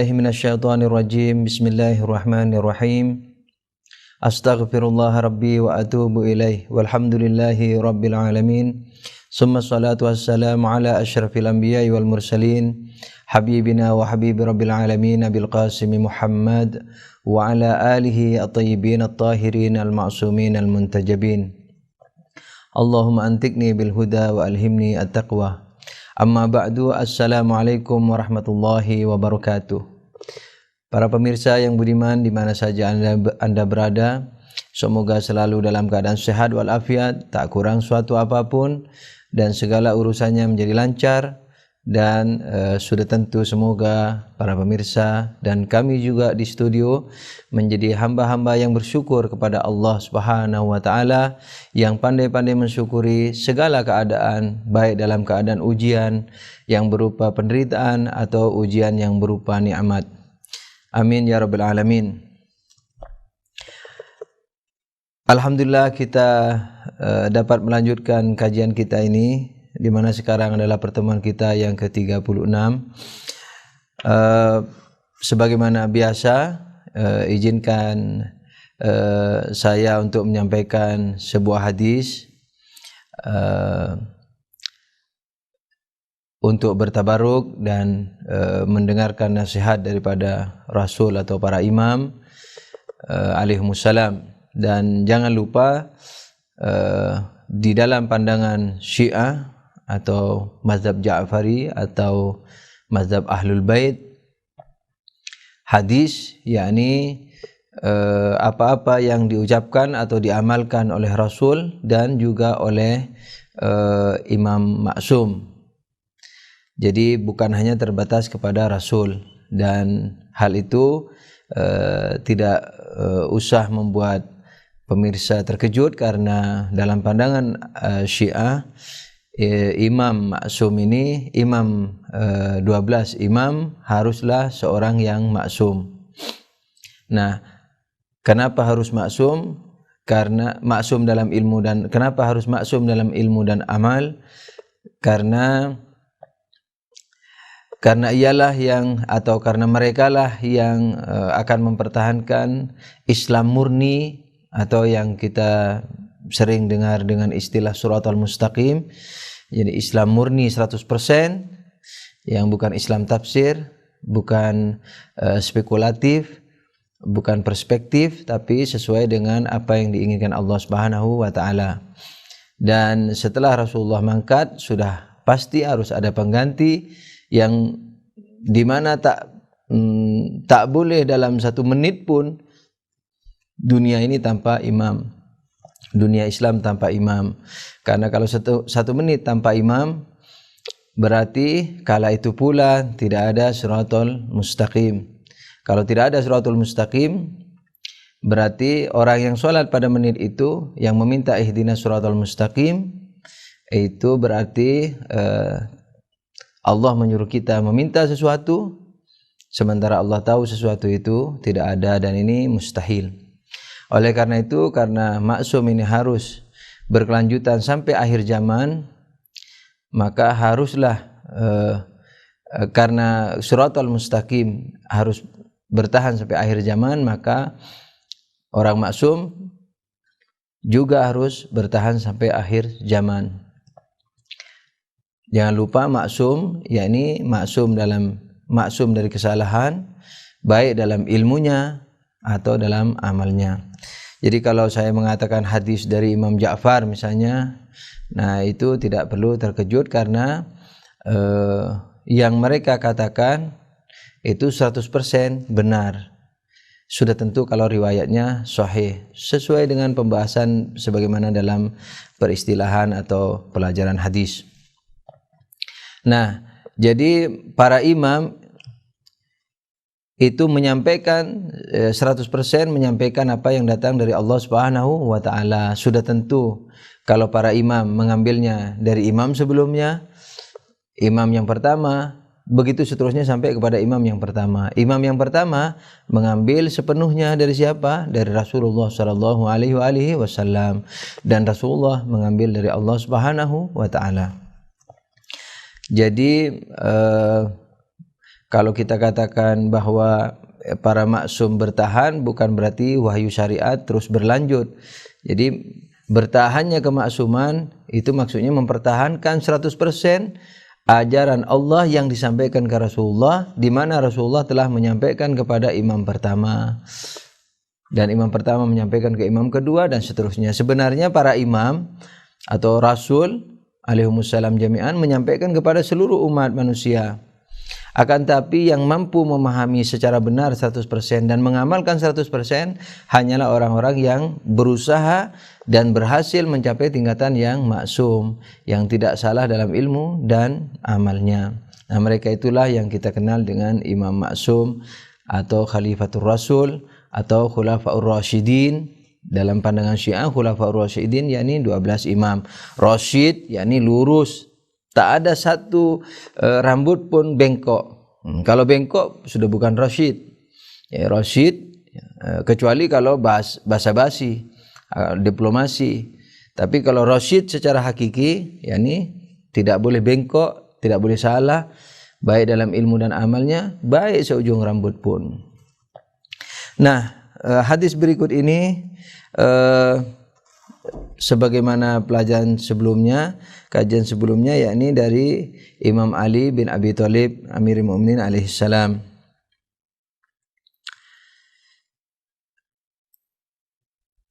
Minasyaitonirrajim. Bismillahirrahmanirrahim. Astaghfirullah rabbi wa atubu ilaih. Walhamdulillahi rabbil alamin. Summa salatu wassalamu ala asyrafil anbiya'i wal mursalin habibina wa habibi rabbil alamin Abil Qasim Muhammad wa ala alihi at-tayyibin at-tahirin al-ma'sumin al-muntajabin. Allahumma antikni bil huda wa alhimni at-taqwa. Amma ba'du, assalamualaikum warahmatullahi wabarakatuh. Para pemirsa yang budiman di mana saja anda berada, semoga selalu dalam keadaan sehat walafiat, tak kurang suatu apapun, dan segala urusannya menjadi lancar. Dan sudah tentu semoga para pemirsa dan kami juga di studio menjadi hamba-hamba yang bersyukur kepada Allah Subhanahu wa Ta'ala, yang pandai-pandai mensyukuri segala keadaan, baik dalam keadaan ujian yang berupa penderitaan atau ujian yang berupa nikmat. Amin ya rabbal alamin. Alhamdulillah kita dapat melanjutkan kajian kita ini, di mana sekarang adalah pertemuan kita yang ke-36. Sebagaimana biasa, izinkan saya untuk menyampaikan sebuah hadis untuk bertabaruk dan mendengarkan nasihat daripada Rasul atau para imam alaihimussalam. Dan jangan lupa di dalam pandangan Syiah atau mazhab Ja'fari atau mazhab Ahlul Bait, hadis yakni apa-apa yang diucapkan atau diamalkan oleh Rasul dan juga oleh Imam Maksum. Jadi bukan hanya terbatas kepada Rasul, dan hal itu tidak usah membuat pemirsa terkejut, karena dalam pandangan Syiah, Imam Maksum ini, imam 12 imam haruslah seorang yang maksum. Nah, kenapa harus maksum? Karena maksum dalam ilmu, dan kenapa harus maksum dalam ilmu dan amal? Karena ialah yang, atau karena merekalah yang akan mempertahankan Islam murni, atau yang kita sering dengar dengan istilah Shiratal Mustaqim. Jadi Islam murni 100%, yang bukan Islam tafsir, bukan spekulatif, bukan perspektif, tapi sesuai dengan apa yang diinginkan Allah Subhanahu wa Ta'ala. Dan setelah Rasulullah mangkat, sudah pasti harus ada pengganti, yang dimana tak boleh dalam 1 menit pun dunia ini tanpa imam, dunia Islam tanpa imam. Karena kalau satu menit tanpa imam, berarti kala itu pula tidak ada Shiratal Mustaqim. Kalau tidak ada Shiratal Mustaqim, berarti orang yang sholat pada menit itu, yang meminta ihdinas Shiratal Mustaqim, itu berarti Allah menyuruh kita meminta sesuatu, sementara Allah tahu sesuatu itu tidak ada, dan ini mustahil. Oleh karena itu, karena maksum ini harus berkelanjutan sampai akhir zaman, maka haruslah karena Shiratal Mustaqim harus bertahan sampai akhir zaman, maka orang maksum juga harus bertahan sampai akhir zaman. Jangan lupa maksum, yakni maksum dari kesalahan, baik dalam ilmunya atau dalam amalnya. Jadi kalau saya mengatakan hadis dari Imam Ja'far misalnya, nah itu tidak perlu terkejut, karena yang mereka katakan itu 100% benar. Sudah tentu kalau riwayatnya sahih, sesuai dengan pembahasan sebagaimana dalam peristilahan atau pelajaran hadis. Nah, jadi para imam itu menyampaikan 100% menyampaikan apa yang datang dari Allah Subhanahu wa Ta'ala. Sudah tentu kalau para imam mengambilnya dari imam sebelumnya, imam yang pertama, begitu seterusnya sampai kepada imam yang pertama. Imam yang pertama mengambil sepenuhnya dari siapa? Dari Rasulullah sallallahu alaihi wasallam, dan Rasulullah mengambil dari Allah Subhanahu wa Ta'ala. Jadi Kalau kita katakan bahwa para maksum bertahan, bukan berarti wahyu syariat terus berlanjut. Jadi bertahannya kemaksuman itu maksudnya mempertahankan 100% ajaran Allah yang disampaikan ke Rasulullah, di mana Rasulullah telah menyampaikan kepada imam pertama, dan imam pertama menyampaikan ke imam kedua, dan seterusnya. Sebenarnya para imam atau rasul alaihimussalam jami'an menyampaikan kepada seluruh umat manusia. Akan tapi yang mampu memahami secara benar 100% dan mengamalkan 100% hanyalah orang-orang yang berusaha dan berhasil mencapai tingkatan yang maksum, yang tidak salah dalam ilmu dan amalnya. Nah, mereka itulah yang kita kenal dengan imam maksum atau khalifatul rasul atau khulafaur rasyidin. Dalam pandangan Syiah, khulafaur rasyidin yakni 12 imam. Rasyid yakni lurus, tak ada satu rambut pun bengkok. Kalau bengkok sudah bukan rasyid. Ya, rasyid kecuali kalau basa-basi, diplomasi. Tapi kalau rasyid secara hakiki, yakni tidak boleh bengkok, tidak boleh salah, baik dalam ilmu dan amalnya, baik seujung rambut pun. Nah, hadis berikut ini sebagaimana pelajaran sebelumnya, kajian sebelumnya, yakni dari Imam Ali bin Abi Thalib Amirul Mukminin alaihi salam.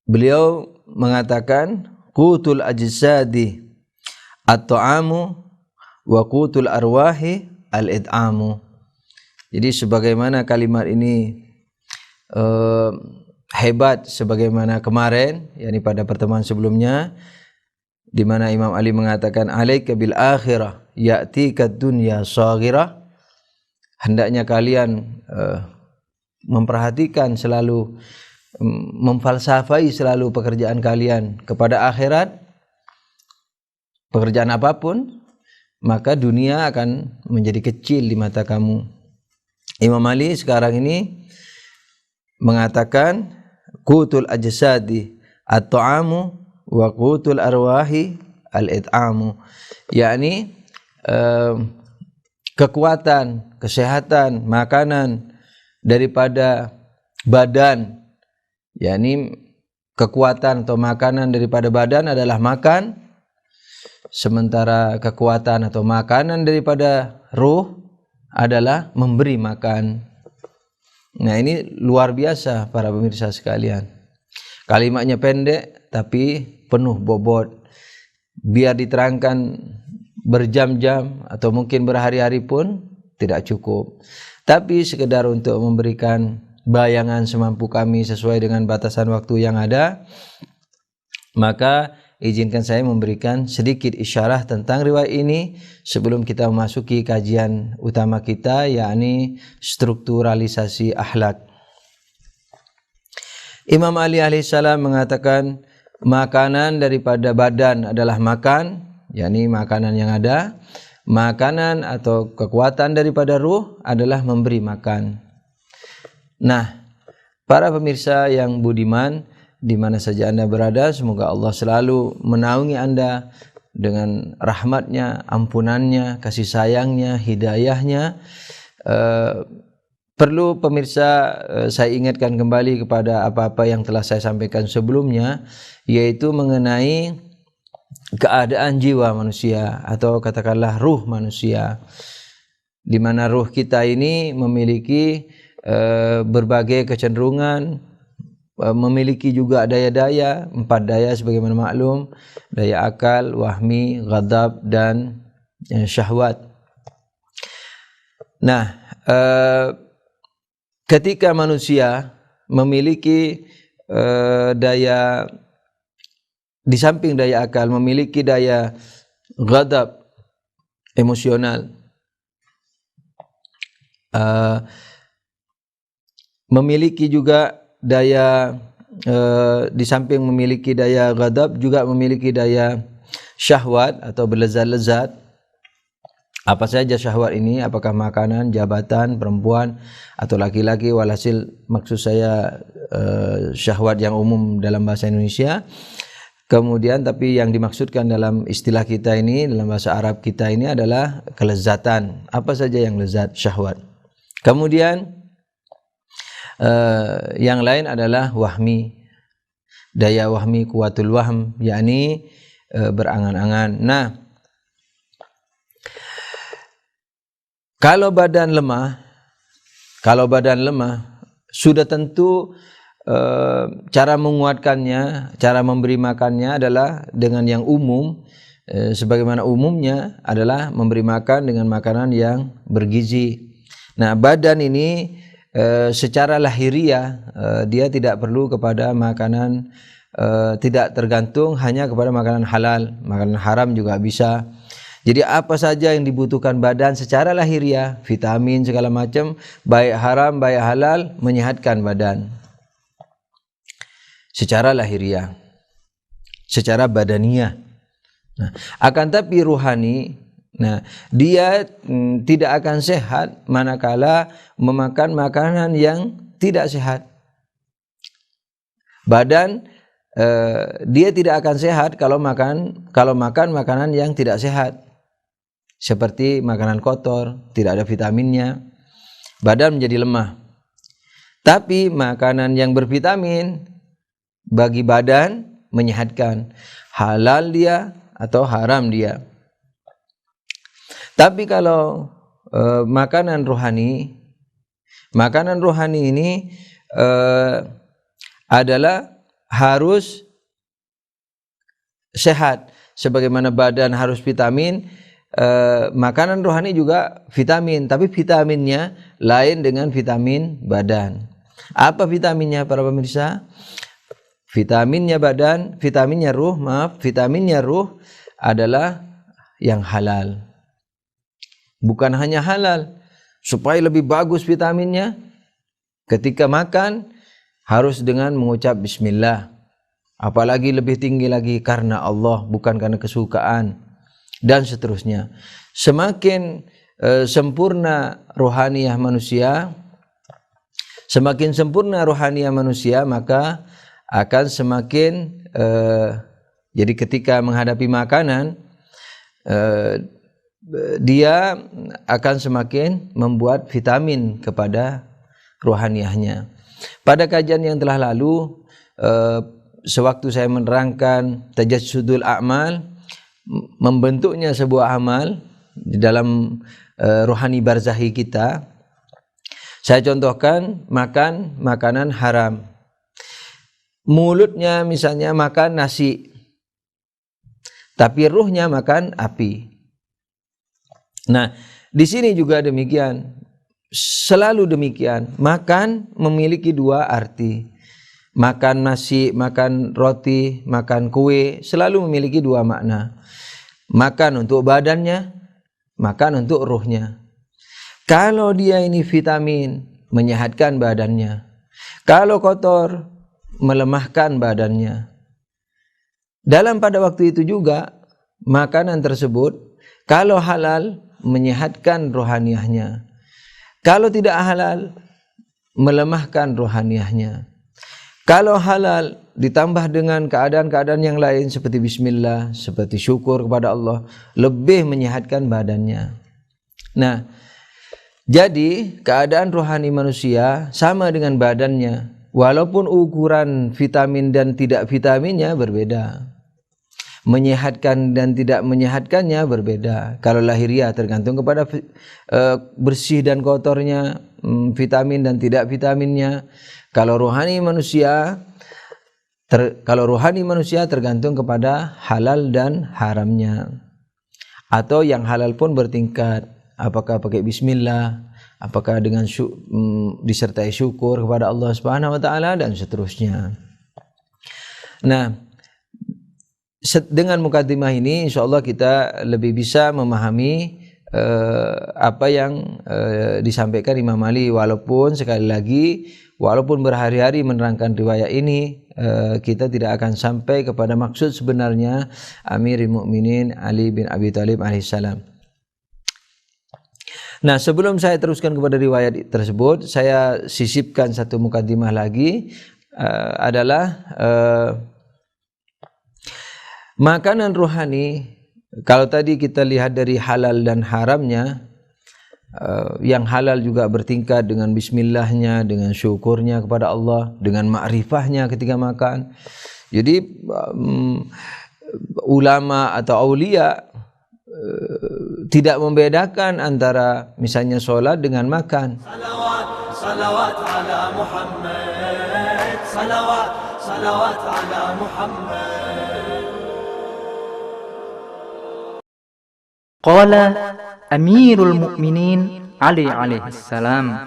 Beliau mengatakan qutul ajsadi at-ta'amu wa qutul arwahi al-id'amu. Jadi sebagaimana kalimat ini hebat sebagaimana kemarin, yakni pada pertemuan sebelumnya, di mana Imam Ali mengatakan alaika bil akhirah ya'tika dunya saghirah, hendaknya kalian memperhatikan selalu, memfalsafai selalu pekerjaan kalian kepada akhirat, pekerjaan apapun, maka dunia akan menjadi kecil di mata kamu. Imam Ali sekarang ini mengatakan qutul ajsadi at-ta'amu wa qutul arwahi al-id'amu, yakni kekuatan, kesehatan, makanan daripada badan, yakni kekuatan atau makanan daripada badan adalah makan, sementara kekuatan atau makanan daripada ruh adalah memberi makan. Nah, ini luar biasa para pemirsa sekalian. Kalimatnya pendek tapi penuh bobot. Biar diterangkan berjam-jam atau mungkin berhari-hari pun tidak cukup. Tapi sekedar untuk memberikan bayangan semampu kami sesuai dengan batasan waktu yang ada, maka izinkan saya memberikan sedikit isyarah tentang riwayat ini sebelum kita memasuki kajian utama kita, yakni strukturalisasi akhlak. Imam Ali alaihissalam mengatakan makanan daripada badan adalah makan, yakni makanan yang ada. Makanan atau kekuatan daripada ruh adalah memberi makan. Nah, para pemirsa yang budiman, di mana saja Anda berada, semoga Allah selalu menaungi Anda dengan rahmatnya, ampunannya, kasih sayangnya, hidayahnya. Perlu pemirsa saya ingatkan kembali kepada apa-apa yang telah saya sampaikan sebelumnya, yaitu mengenai keadaan jiwa manusia atau katakanlah ruh manusia, di mana ruh kita ini memiliki berbagai kecenderungan, memiliki juga daya-daya, 4 daya sebagaimana maklum, daya akal, wahmi, ghadab, dan syahwat. Nah, ketika manusia memiliki daya, di samping daya akal, memiliki daya ghadab, emosional, memiliki juga daya di samping memiliki daya ghadab juga memiliki daya syahwat atau berlezat-lezat. Apa saja syahwat ini? Apakah makanan, jabatan, perempuan atau laki-laki? Walhasil maksud saya syahwat yang umum dalam bahasa Indonesia. Kemudian tapi yang dimaksudkan dalam istilah kita ini, dalam bahasa Arab kita ini adalah kelezatan. Apa saja yang lezat, syahwat. Kemudian yang lain adalah wahmi, daya wahmi, kuwatul wahm, yakni berangan-angan. Nah, kalau badan lemah sudah tentu cara menguatkannya, cara memberi makannya adalah dengan yang umum, sebagaimana umumnya adalah memberi makan dengan makanan yang bergizi. Nah, badan ini secara lahiriah dia tidak perlu kepada makanan, tidak tergantung hanya kepada makanan halal, makanan haram juga bisa. Jadi apa saja yang dibutuhkan badan secara lahiriah, vitamin segala macam, baik haram baik halal, menyehatkan badan secara lahiriah, secara badaniah. Nah, akan tapi ruhani, nah dia tidak akan sehat manakala memakan makanan yang tidak sehat. Badan dia tidak akan sehat kalau makan makanan yang tidak sehat, seperti makanan kotor, tidak ada vitaminnya, badan menjadi lemah. Tapi makanan yang bervitamin bagi badan menyehatkan, halal dia atau haram dia. Tapi kalau makanan rohani ini adalah harus sehat, sebagaimana badan harus vitamin, makanan rohani juga vitamin, tapi vitaminnya lain dengan vitamin badan. Apa vitaminnya para pemirsa? Vitaminnya ruh adalah yang halal. Bukan hanya halal, supaya lebih bagus vitaminnya, ketika makan harus dengan mengucap bismillah. Apalagi lebih tinggi lagi karena Allah, bukan karena kesukaan, dan seterusnya. Semakin sempurna rohaniyah manusia, maka akan semakin jadi ketika menghadapi makanan, dia akan semakin membuat vitamin kepada rohaniyahnya. Pada kajian yang telah lalu, sewaktu saya menerangkan tajassudul a'mal, membentuknya sebuah amal di dalam rohani barzahi kita, saya contohkan makan makanan haram. Mulutnya misalnya makan nasi, tapi ruhnya makan api. Nah, di sini juga demikian, selalu demikian. Makan memiliki dua arti. Makan nasi, makan roti, makan kue, selalu memiliki dua makna. Makan untuk badannya, makan untuk ruhnya. Kalau dia ini vitamin, menyehatkan badannya. Kalau kotor, melemahkan badannya. Dalam pada waktu itu juga, makanan tersebut kalau halal menyehatkan rohaniyahnya, kalau tidak halal melemahkan rohaniyahnya. Kalau halal ditambah dengan keadaan-keadaan yang lain seperti bismillah, seperti syukur kepada Allah, lebih menyehatkan badannya. Nah, jadi keadaan rohani manusia sama dengan badannya, walaupun ukuran vitamin dan tidak vitaminnya berbeda. Menyehatkan dan tidak menyehatkannya berbeda. Kalau lahiriah tergantung kepada bersih dan kotornya, vitamin dan tidak vitaminnya. Kalau rohani manusia tergantung kepada halal dan haramnya. Atau yang halal pun bertingkat. Apakah pakai bismillah, apakah dengan disertai syukur kepada Allah Subhanahu wa taala, dan seterusnya. Nah, dengan mukadimah ini insyaallah kita lebih bisa memahami apa yang disampaikan Imam Ali, walaupun sekali lagi berhari-hari menerangkan riwayat ini, kita tidak akan sampai kepada maksud sebenarnya Amirul Mukminin Ali bin Abi Thalib alaihissalam. Nah, sebelum saya teruskan kepada riwayat tersebut, saya sisipkan satu mukadimah lagi, adalah makanan rohani. Kalau tadi kita lihat dari halal dan haramnya, yang halal juga bertingkat dengan bismillahnya, dengan syukurnya kepada Allah, dengan ma'rifahnya ketika makan. Jadi ulama atau aulia tidak membedakan antara misalnya sholat dengan makan. Salawat, salawat ala Muhammad. Salawat, salawat ala Muhammad. Qala Amirul Mu'minin Ali alaihi salam,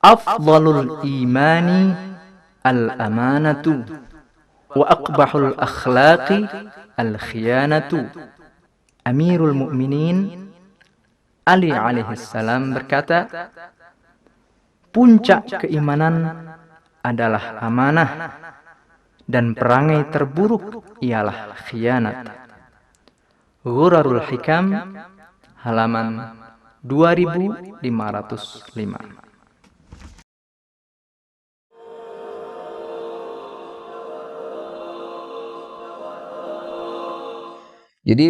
afdalul imani al-amanatu wa aqbahul akhlaqi al-khiyanatu. Amirul Mu'minin Ali alaihi salam berkata, puncak keimanan adalah amanah dan perangai terburuk ialah khianat. Ghurarul Hikam halaman 2505. Jadi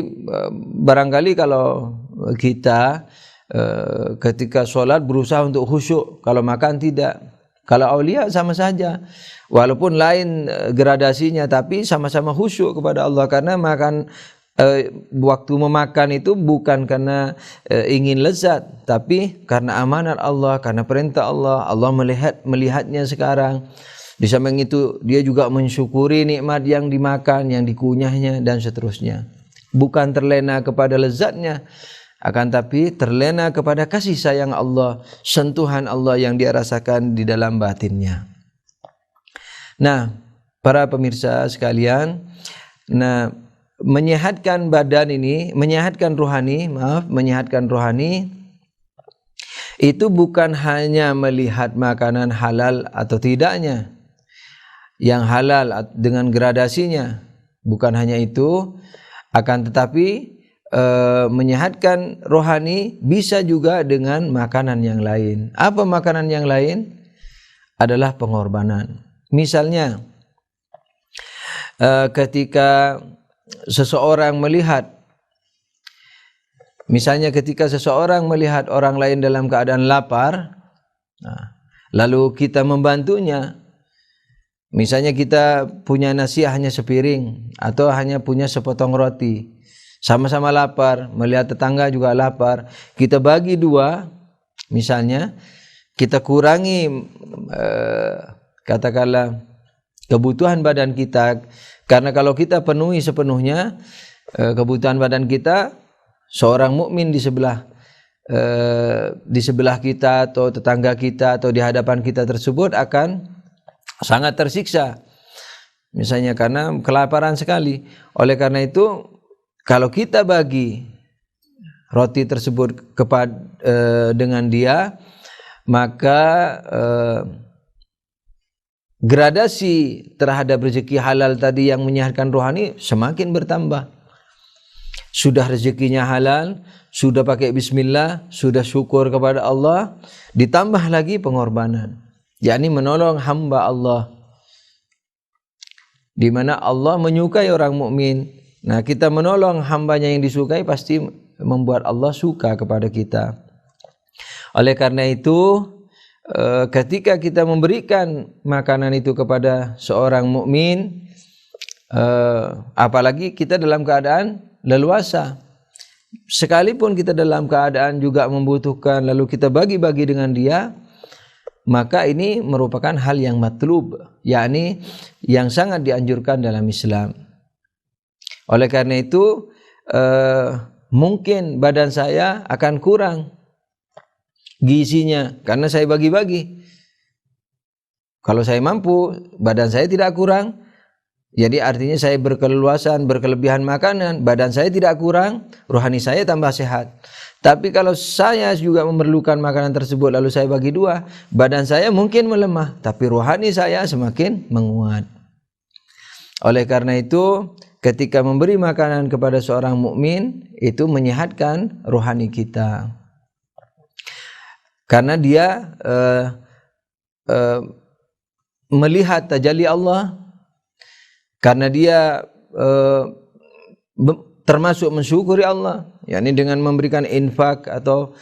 barangkali kalau kita ketika sholat berusaha untuk khusyuk, kalau makan tidak. Kalau aulia sama saja, walaupun lain gradasinya, tapi sama-sama khusyuk kepada Allah. Karena makan waktu memakan itu bukan karena ingin lezat, tapi karena amanat Allah, karena perintah Allah. Allah melihatnya sekarang. Di samping itu dia juga mensyukuri nikmat yang dimakan, yang dikunyahnya, dan seterusnya. Bukan terlena kepada lezatnya, akan tapi terlena kepada kasih sayang Allah, sentuhan Allah yang dia rasakan di dalam batinnya. Nah, para pemirsa sekalian, menyehatkan badan ini, menyehatkan rohani itu bukan hanya melihat makanan halal atau tidaknya, yang halal dengan gradasinya, bukan hanya itu, akan tetapi menyehatkan rohani bisa juga dengan makanan yang lain. Apa makanan yang lain? Adalah pengorbanan. Misalnya ketika seseorang melihat, ketika seseorang melihat orang lain dalam keadaan lapar, lalu kita membantunya. Misalnya kita punya nasi hanya sepiring atau hanya punya sepotong roti, sama-sama lapar, melihat tetangga juga lapar, kita bagi dua, misalnya kita kurangi katakanlah kebutuhan badan kita, karena kalau kita penuhi sepenuhnya kebutuhan badan kita, seorang mukmin di sebelah kita atau tetangga kita atau di hadapan kita tersebut akan sangat tersiksa, misalnya karena kelaparan sekali. Oleh karena itu, kalau kita bagi roti tersebut dengan dia, maka gradasi terhadap rezeki halal tadi yang menyehatkan rohani semakin bertambah. Sudah rezekinya halal, sudah pakai bismillah, sudah syukur kepada Allah, ditambah lagi pengorbanan, yakni menolong hamba Allah, di mana Allah menyukai orang mukmin. Nah, kita menolong hambanya yang disukai pasti membuat Allah suka kepada kita. Oleh karena itu, ketika kita memberikan makanan itu kepada seorang mukmin, apalagi kita dalam keadaan leluasa, sekalipun kita dalam keadaan juga membutuhkan, lalu kita bagi-bagi dengan dia, maka ini merupakan hal yang matlub, yakni yang sangat dianjurkan dalam Islam. Oleh karena itu, mungkin badan saya akan kurang gizinya karena saya bagi-bagi. Kalau saya mampu, badan saya tidak kurang, jadi artinya saya berkeleluasan, berkelebihan makanan, badan saya tidak kurang, rohani saya tambah sehat. Tapi kalau saya juga memerlukan makanan tersebut lalu saya bagi dua, badan saya mungkin melemah, tapi rohani saya semakin menguat. Oleh karena itu, ketika memberi makanan kepada seorang mukmin itu menyehatkan rohani kita. Karena dia melihat tajalli Allah, karena dia termasuk mensyukuri Allah, yakni dengan memberikan infak atau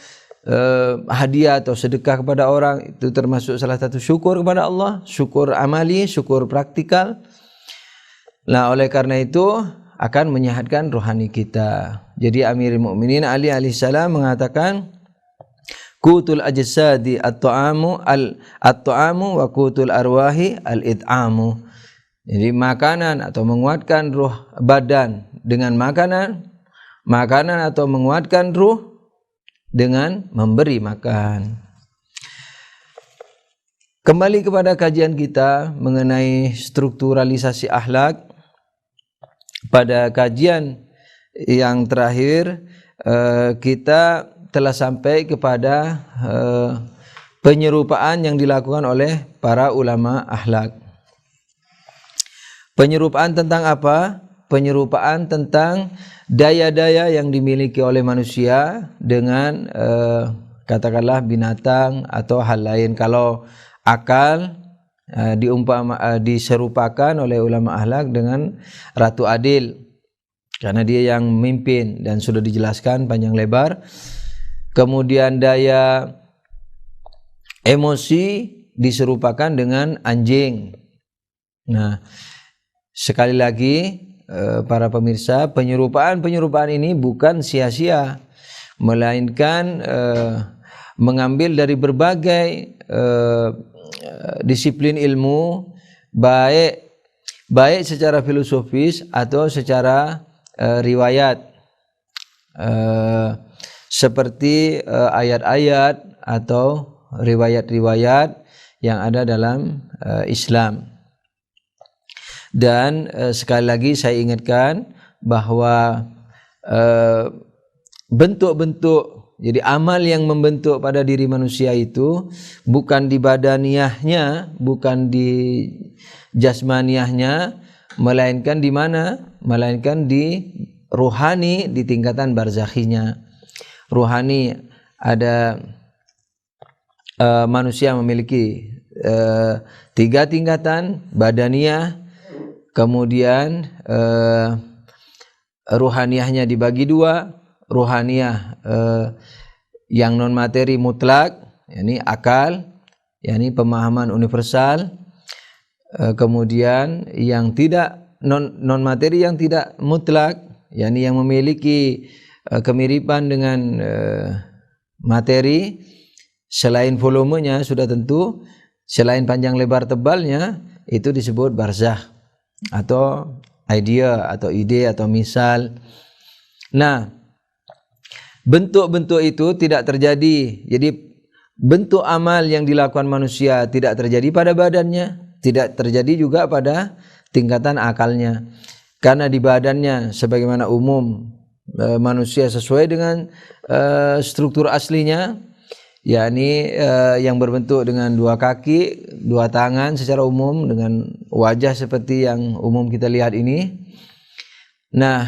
hadiah atau sedekah kepada orang, itu termasuk salah satu syukur kepada Allah, syukur amali, syukur praktikal. Nah, oleh karena itu akan menyehatkan rohani kita. Jadi Amirul Mukminin Ali alaihissalam mengatakan, qutul ajsadi at-ta'amu wa qutul arwahi al-it'amu. Jadi makanan atau menguatkan ruh badan dengan makanan, makanan atau menguatkan ruh dengan memberi makan. Kembali kepada kajian kita mengenai strukturalisasi akhlak. Pada kajian yang terakhir kita telah sampai kepada penyerupaan yang dilakukan oleh para ulama akhlak. Penyerupaan tentang apa? Penyerupaan tentang daya-daya yang dimiliki oleh manusia dengan katakanlah binatang atau hal lain. Kalau akal diserupakan oleh ulama akhlak dengan Ratu Adil, karena dia yang memimpin dan sudah dijelaskan panjang lebar. Kemudian daya emosi diserupakan dengan anjing. Nah, sekali lagi para pemirsa, penyerupaan ini bukan sia-sia, melainkan mengambil dari berbagai disiplin ilmu, baik secara filosofis atau secara riwayat, seperti ayat-ayat atau riwayat-riwayat yang ada dalam Islam. Dan sekali lagi saya ingatkan bahwa bentuk-bentuk, jadi amal yang membentuk pada diri manusia itu bukan di badaniahnya, bukan di jasmaniahnya, melainkan di mana? Melainkan di ruhani, di tingkatan barzakhinya. Ruhani ada manusia memiliki 3 tingkatan, badaniah, kemudian ruhaniahnya dibagi 2, ruhaniah yang non materi mutlak, yakni akal, yakni pemahaman universal, kemudian yang tidak non materi yang tidak mutlak, yakni yang memiliki kemiripan dengan materi selain volumenya sudah tentu, selain panjang lebar tebalnya, itu disebut barzakh atau idea atau ide atau misal. Nah, bentuk-bentuk itu tidak terjadi. Jadi bentuk amal yang dilakukan manusia tidak terjadi pada badannya, tidak terjadi juga pada tingkatan akalnya. Karena di badannya sebagaimana umum manusia sesuai dengan struktur aslinya, yakni yang berbentuk dengan 2 kaki, 2 tangan secara umum, dengan wajah seperti yang umum kita lihat ini. Nah,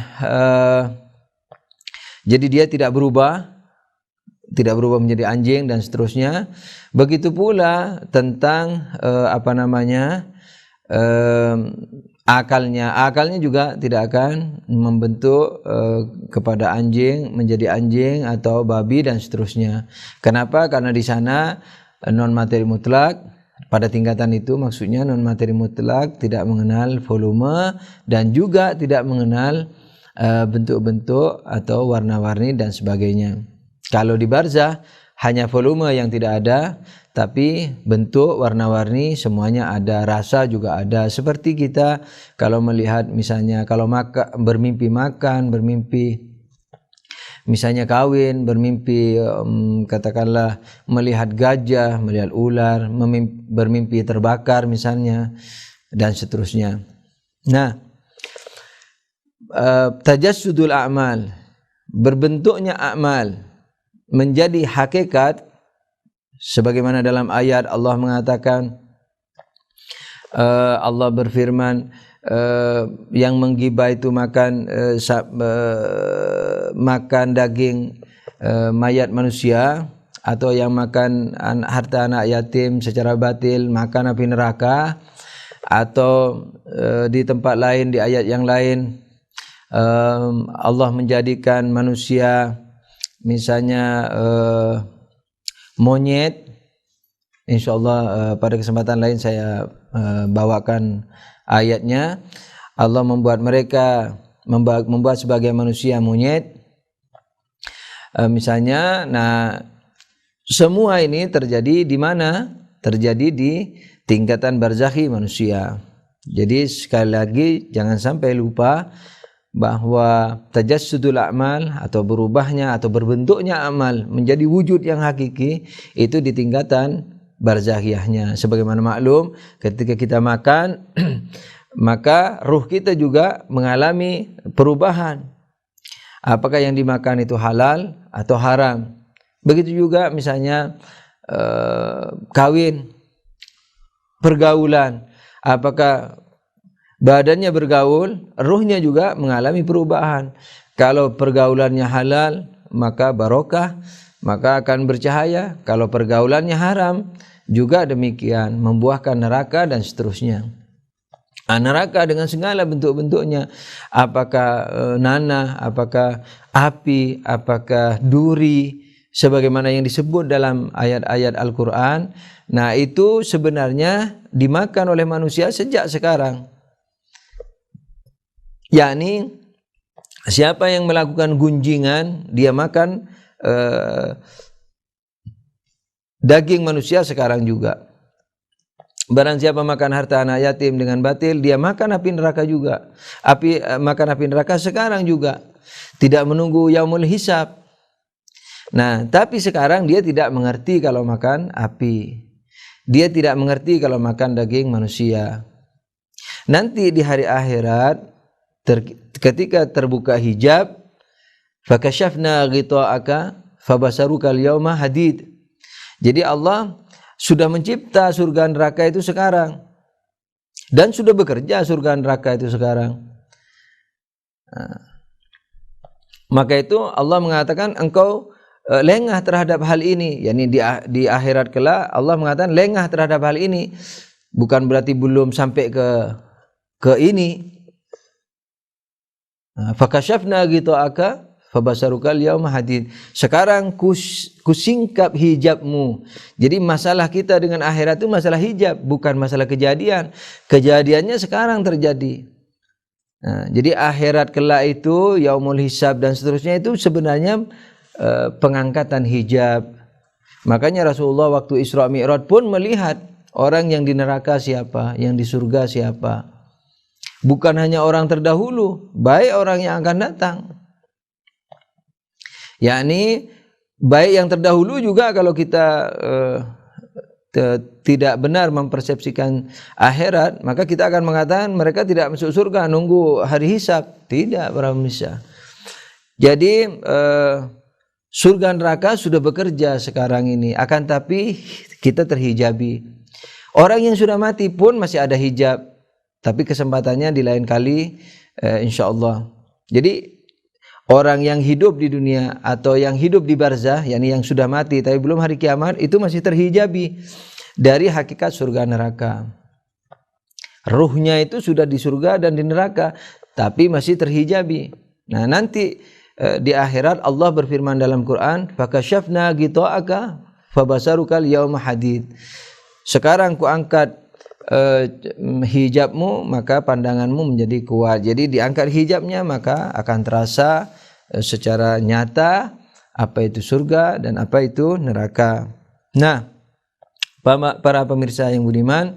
jadi dia tidak berubah menjadi anjing dan seterusnya. Begitu pula tentang akalnya juga tidak akan membentuk kepada anjing menjadi anjing atau babi dan seterusnya. Kenapa? Karena di sana non materi mutlak, pada tingkatan itu maksudnya non materi mutlak tidak mengenal volume dan juga tidak mengenal bentuk-bentuk atau warna-warni dan sebagainya. Kalau di barzakh hanya volume yang tidak ada, tapi bentuk, warna-warni semuanya ada, rasa juga ada. Seperti kita kalau melihat misalnya kalau bermimpi makan, bermimpi misalnya kawin, bermimpi katakanlah melihat gajah, melihat ular, bermimpi terbakar misalnya dan seterusnya. Nah, tajassudul a'mal, berbentuknya amal menjadi hakikat, sebagaimana dalam ayat Allah mengatakan, Allah berfirman, yang menggibah itu makan daging mayat manusia, atau yang makan harta anak yatim secara batil makan api neraka, atau di tempat lain, di ayat yang lain Allah menjadikan manusia misalnya monyet. Insyaallah pada kesempatan lain saya bawakan ayatnya. Allah membuat mereka membuat sebagai manusia monyet. Misalnya, nah semua ini terjadi di mana? Terjadi di tingkatan barzakhi manusia. Jadi sekali lagi jangan sampai lupa bahwa tajassudul a'mal atau berubahnya atau berbentuknya amal menjadi wujud yang hakiki itu di tingkatan barzakhiyahnya. Sebagaimana maklum ketika kita makan maka ruh kita juga mengalami perubahan. Apakah yang dimakan itu halal atau haram? Begitu juga misalnya kawin, pergaulan. Apakah badannya bergaul, ruhnya juga mengalami perubahan. Kalau pergaulannya halal, maka barokah, maka akan bercahaya. Kalau pergaulannya haram, juga demikian, membuahkan neraka dan seterusnya. Neraka dengan segala bentuk-bentuknya, apakah nanah, apakah api, apakah duri, sebagaimana yang disebut dalam ayat-ayat Al-Quran. Nah itu sebenarnya dimakan oleh manusia sejak sekarang. Yakni siapa yang melakukan gunjingan, dia makan daging manusia sekarang juga. Barang siapa makan harta anak yatim dengan batil, dia makan api neraka juga. Makan api neraka sekarang juga. Tidak menunggu yaumul hisab. Nah, tapi sekarang dia tidak mengerti kalau makan api. Dia tidak mengerti kalau makan daging manusia. Nanti di hari akhirat, ketika terbuka hijab, fakashafna ghita'aka fabasaruka al-yawma hadid. Jadi Allah sudah mencipta surga neraka itu sekarang dan sudah bekerja surga neraka itu sekarang. Maka itu Allah mengatakan engkau lengah terhadap hal ini, yakni di akhirat kelak Allah mengatakan lengah terhadap hal ini, bukan berarti belum sampai ke ini. Fakashafna ghita'aka fabasarukal yauma hadid. Sekarang kusingkap hijabmu. Jadi masalah kita dengan akhirat itu masalah hijab, bukan masalah kejadian. Kejadiannya sekarang terjadi. Nah, jadi akhirat kelak itu yaumul hisab dan seterusnya itu sebenarnya pengangkatan hijab. Makanya Rasulullah waktu Isra Mi'raj pun melihat orang yang di neraka siapa, yang di surga siapa. Bukan hanya orang terdahulu, baik orang yang akan datang. Yakni baik yang terdahulu juga kalau kita tidak benar mempersepsikan akhirat, maka kita akan mengatakan mereka tidak masuk surga nunggu hari hisab. Tidak, para pemirsa. Jadi surga neraka sudah bekerja sekarang ini, akan tapi kita terhijabi. Orang yang sudah mati pun masih ada hijab, tapi kesempatannya di lain kali insyaallah. Jadi orang yang hidup di dunia atau yang hidup di barzah, yakni yang sudah mati tapi belum hari kiamat, itu masih terhijabi dari hakikat surga neraka. Ruhnya itu sudah di surga dan di neraka, tapi masih terhijabi. Nah, nanti di akhirat Allah berfirman dalam Quran, "Fakashafna ghita'aka fabasarukal yauma hadid." Sekarang ku angkat hijabmu, maka pandanganmu menjadi kuat. Jadi diangkat hijabnya, maka akan terasa secara nyata apa itu surga dan apa itu neraka. Nah, para pemirsa yang budiman,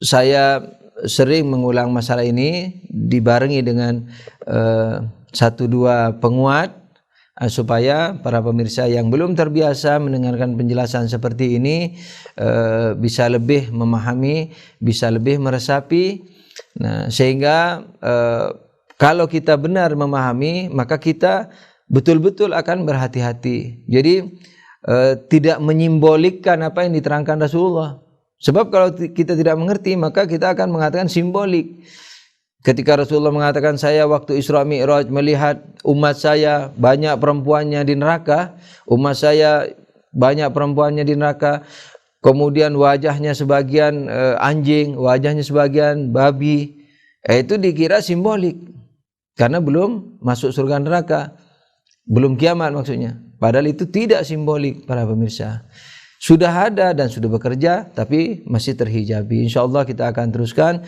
saya sering mengulang masalah ini dibarengi dengan satu dua penguat supaya para pemirsa yang belum terbiasa mendengarkan penjelasan seperti ini bisa lebih memahami, bisa lebih meresapi. Nah, sehingga kalau kita benar memahami, maka kita betul-betul akan berhati-hati. Jadi tidak menyimbolikkan apa yang diterangkan Rasulullah. Sebab kalau kita tidak mengerti, maka kita akan mengatakan simbolik. Ketika Rasulullah mengatakan, saya waktu Isra Mi'raj melihat umat saya banyak perempuannya di neraka, umat saya banyak perempuannya di neraka, kemudian wajahnya sebagian anjing, wajahnya sebagian babi, itu dikira simbolik. karena belum masuk surga neraka, belum kiamat maksudnya. Padahal itu tidak simbolik para pemirsa. Sudah ada dan sudah bekerja, tapi masih terhijabi. InsyaAllah kita akan teruskan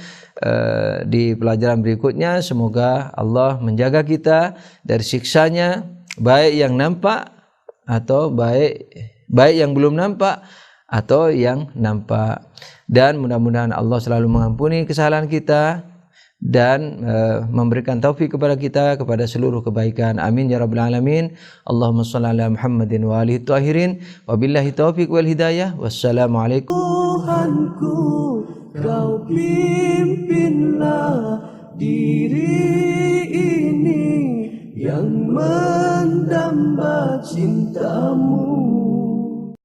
di pelajaran berikutnya. Semoga Allah menjaga kita dari siksanya, baik yang nampak atau baik yang belum nampak atau yang nampak. Dan mudah-mudahan Allah selalu mengampuni kesalahan kita dan memberikan taufik kepada kita kepada seluruh kebaikan. Amin ya rabbal alamin. Allahumma shalli ala Muhammadin wa alihi tahirin. Wabillahi taufik wal hidayah. Wassalamualaikum. Tuhanku, kau pimpinlah di